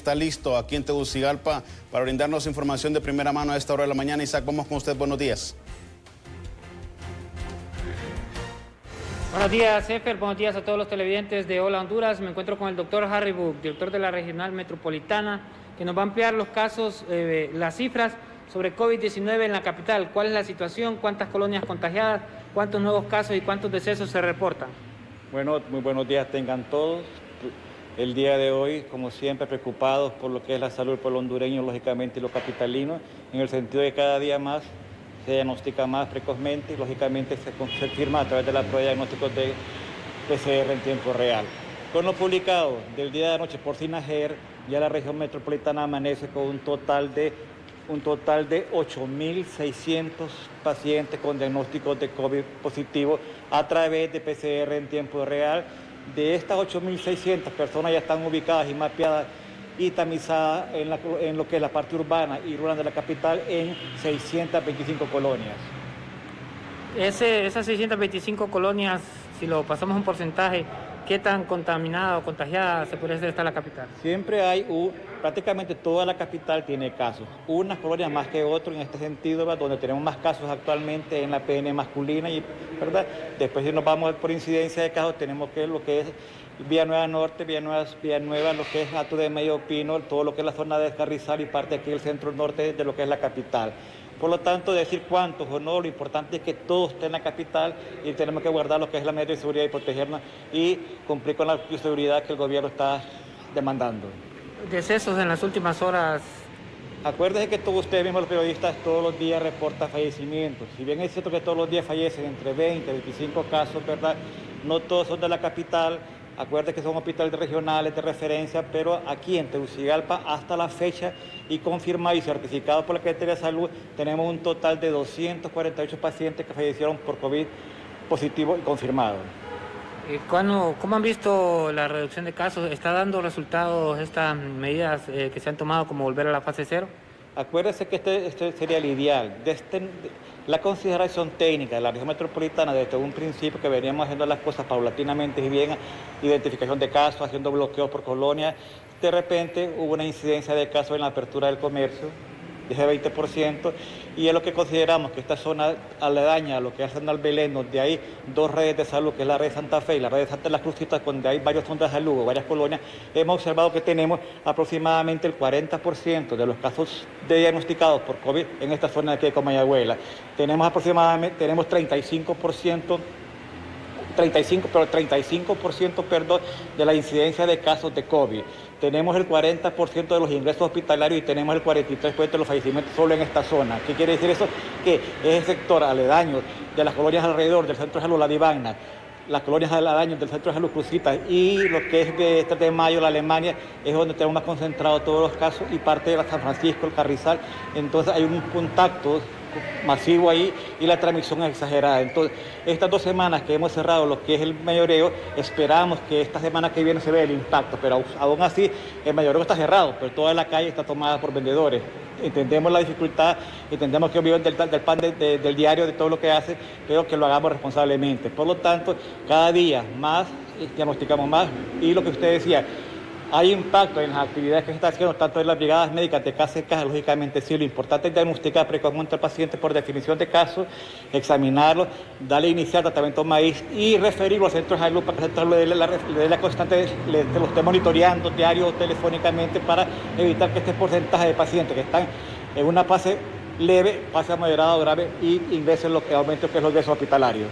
Está listo aquí en Tegucigalpa para brindarnos información de primera mano a esta hora de la mañana. Isaac, vamos con usted. Buenos días. Buenos días, Efer. Buenos días a todos los televidentes de Hola Honduras. Me encuentro con el doctor Harry Book, director de la Regional Metropolitana, que nos va a ampliar los casos, las cifras sobre COVID-19 en la capital. ¿Cuál es la situación? ¿Cuántas colonias contagiadas? ¿Cuántos nuevos casos y cuántos decesos se reportan? Bueno, muy buenos días tengan todos. El día de hoy, como siempre, preocupados por lo que es la salud del pueblo hondureño, lógicamente, y los capitalinos, en el sentido de que cada día más se diagnostica más precozmente y, lógicamente, se confirma a través de la prueba de diagnósticos de PCR en tiempo real. Con lo publicado del día de anoche por SINAGER, ya la región metropolitana amanece con un total de 8.600 pacientes con diagnósticos de COVID positivo a través de PCR en tiempo real. De estas 8.600 personas ya están ubicadas y mapeadas y tamizadas en lo que es la parte urbana y rural de la capital en 625 colonias. Esas 625 colonias, si lo pasamos a un porcentaje, ¿qué tan contaminada o contagiada se puede estar la capital? Siempre hay, prácticamente toda la capital tiene casos. Unas colonias más que otras en este sentido, ¿verdad? Donde tenemos más casos actualmente en la PN masculina, ¿verdad? Después, si nos vamos por incidencia de casos, tenemos que lo que es Villanueva Norte, Villanueva, lo que es Hato de Medio Pino, todo lo que es la zona de Carrizal y parte aquí del centro norte de lo que es la capital. Por lo tanto, decir cuántos o no, lo importante es que todos estén en la capital y tenemos que guardar lo que es la medida de seguridad y protegernos y cumplir con la seguridad que el gobierno está demandando. ¿Decesos en las últimas horas? Acuérdense que todos ustedes mismos, los periodistas, todos los días reportan fallecimientos. Si bien es cierto que todos los días fallecen entre 20 y 25 casos, ¿verdad? No todos son de la capital. Acuérdense que son hospitales regionales de referencia, pero aquí en Tegucigalpa, hasta la fecha, y confirmado y certificado por la Secretaría de Salud, tenemos un total de 248 pacientes que fallecieron por COVID positivo y confirmado. ¿Cómo han visto la reducción de casos? ¿Está dando resultados estas medidas que se han tomado como volver a la fase 0? Acuérdense que este sería el ideal. La consideración técnica de la región metropolitana desde un principio que veníamos haciendo las cosas paulatinamente y bien, identificación de casos, haciendo bloqueos por colonia. De repente hubo una incidencia de casos en la apertura del comercio, de 20%, y es lo que consideramos que esta zona aledaña a lo que es San Belén, donde hay dos redes de salud, que es la red de Santa Fe y la red de Santa Las Crucitas, donde hay varios centros de salud o varias colonias, hemos observado que tenemos aproximadamente el 40% de los casos diagnosticados por COVID en esta zona de aquí de Comayagüela. Tenemos aproximadamente, tenemos 35% de la incidencia de casos de COVID. Tenemos el 40% de los ingresos hospitalarios y tenemos el 43% de los fallecimientos solo en esta zona. ¿Qué quiere decir eso? Que es el sector aledaño de las colonias alrededor del Centro de Salud La Divana, las colonias aledañas del Centro de Salud Crucitas y lo que es de 3 de Mayo, la Alemania, es donde tenemos más concentrados todos los casos y parte de la San Francisco, el Carrizal. Entonces hay un contacto masivo ahí y la transmisión es exagerada. Entonces, estas 2 semanas que hemos cerrado lo que es el mayoreo, esperamos que esta semana que viene se vea el impacto, pero aún así el mayoreo está cerrado, pero toda la calle está tomada por vendedores. Entendemos la dificultad, entendemos que viven del pan del diario, de todo lo que hacen, pero que lo hagamos responsablemente. Por lo tanto, cada día más diagnosticamos más y lo que usted decía, hay impacto en las actividades que se están haciendo, tanto en las brigadas médicas de casa en casa, lógicamente sí. Lo importante es diagnosticar precozmente al paciente por definición de caso, examinarlo, darle inicial tratamiento maíz y referirlo al centro de salud para que el centro de salud le dé la constante, lo esté monitoreando diario o telefónicamente para evitar que este porcentaje de pacientes que están en una fase leve, fase moderada o grave y ingresen lo que aumenta que es los ingresos hospitalarios.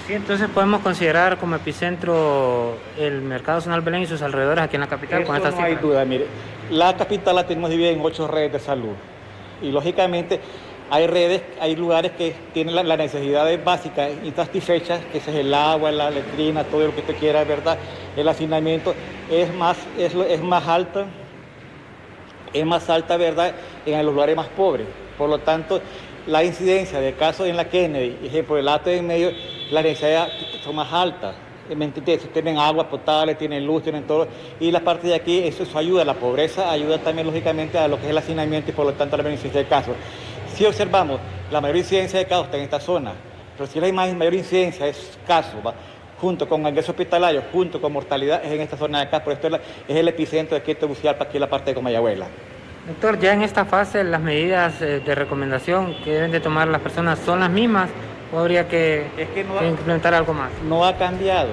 Sí, entonces podemos considerar como epicentro el mercado San Belén y sus alrededores aquí en la capital. Eso no hay duda, mire, la capital la tenemos dividida en 8 redes de salud y lógicamente hay lugares que tienen las necesidades básicas insatisfechas, que es el agua, la letrina, todo lo que usted quiera, ¿verdad? El hacinamiento es más alta, ¿verdad? En los lugares más pobres. Por lo tanto, la incidencia de casos en la Kennedy, ejemplo, el Hato de Medio, las necesidades son más altas. Tienen agua potable, tienen luz, tienen todo. Y la parte de aquí, eso ayuda, la pobreza ayuda también lógicamente a lo que es el hacinamiento y por lo tanto a la beneficencia de casos. Si observamos, la mayor incidencia de casos está en esta zona, pero si la mayor incidencia es casos, junto con ingresos hospitalarios, junto con mortalidad, es en esta zona de acá, por esto es el epicentro de aquí de Tegucigalpa, aquí en la parte de Comayagüela. Doctor, ya en esta fase las medidas de recomendación que deben de tomar las personas son las mismas o habría que implementar algo más. No ha cambiado.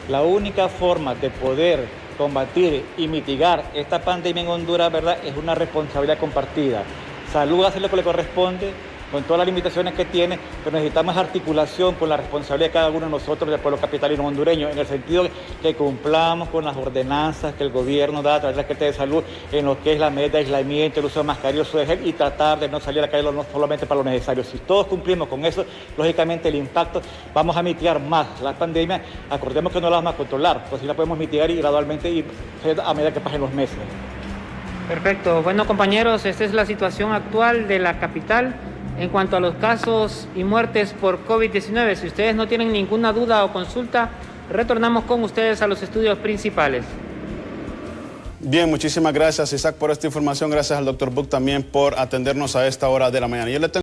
La única forma de poder combatir y mitigar esta pandemia en Honduras, ¿verdad?, es una responsabilidad compartida. Salud hace lo que le corresponde, con todas las limitaciones que tiene, pero necesitamos articulación con la responsabilidad de cada uno de nosotros del pueblo capitalino hondureño, en el sentido que cumplamos con las ordenanzas que el gobierno da a través de la Secretaría de Salud en lo que es la medida de aislamiento, el uso de mascarilla, el uso de gel y tratar de no salir a la calle no solamente para lo necesario. Si todos cumplimos con eso, lógicamente el impacto, vamos a mitigar más la pandemia. Acordemos que no la vamos a controlar, pues sí la podemos mitigar y gradualmente ir a medida que pasen los meses. Perfecto. Bueno, compañeros, esta es la situación actual de la capital en cuanto a los casos y muertes por COVID-19. Si ustedes no tienen ninguna duda o consulta, retornamos con ustedes a los estudios principales. Bien, muchísimas gracias, Isaac, por esta información. Gracias al doctor Buch también por atendernos a esta hora de la mañana.